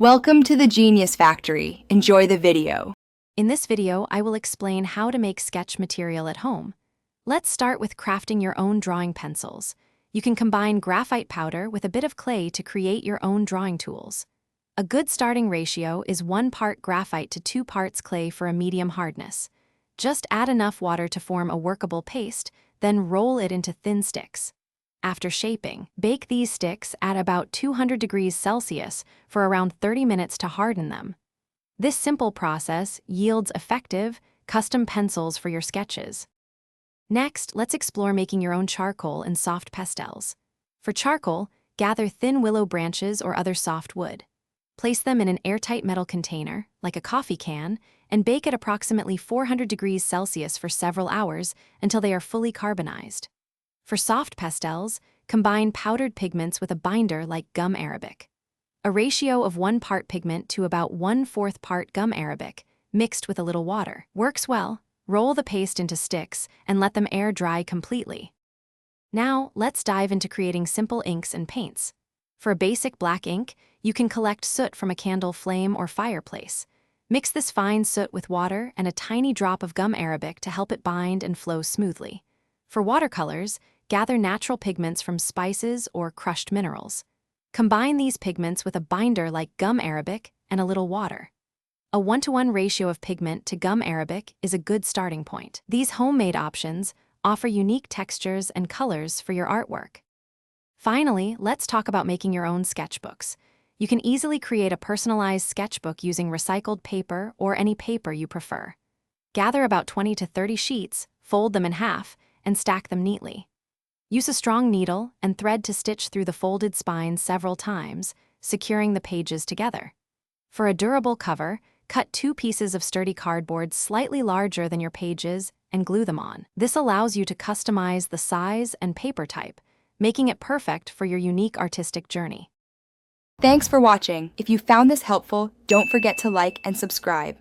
Welcome to the Genius Factory. Enjoy the video. In this video, I will explain how to make sketch material at home. Let's start with crafting your own drawing pencils. You can combine graphite powder with a bit of clay to create your own drawing tools. A good starting ratio is 1 part graphite to 2 parts clay for a medium hardness. Just add enough water to form a workable paste, then roll it into thin sticks. After shaping, bake these sticks at about 200 degrees Celsius for around 30 minutes to harden them. This simple process yields effective, custom pencils for your sketches. Next, let's explore making your own charcoal and soft pastels. For charcoal, gather thin willow branches or other soft wood. Place them in an airtight metal container, like a coffee can, and bake at approximately 400 degrees Celsius for several hours until they are fully carbonized. For soft pastels, combine powdered pigments with a binder like gum arabic. A ratio of 1 part pigment to about 1/4 part gum arabic, mixed with a little water, works well. Roll the paste into sticks and let them air dry completely. Now, let's dive into creating simple inks and paints. For a basic black ink, you can collect soot from a candle flame or fireplace. Mix this fine soot with water and a tiny drop of gum arabic to help it bind and flow smoothly. For watercolors, gather natural pigments from spices or crushed minerals. Combine these pigments with a binder like gum arabic and a little water. A 1-to-1 ratio of pigment to gum arabic is a good starting point. These homemade options offer unique textures and colors for your artwork. Finally, let's talk about making your own sketchbooks. You can easily create a personalized sketchbook using recycled paper or any paper you prefer. Gather about 20 to 30 sheets, fold them in half, and stack them neatly. Use a strong needle and thread to stitch through the folded spines several times, securing the pages together. For a durable cover, cut 2 pieces of sturdy cardboard slightly larger than your pages and glue them on. This allows you to customize the size and paper type, making it perfect for your unique artistic journey. Thanks for watching. If you found this helpful, don't forget to like and subscribe.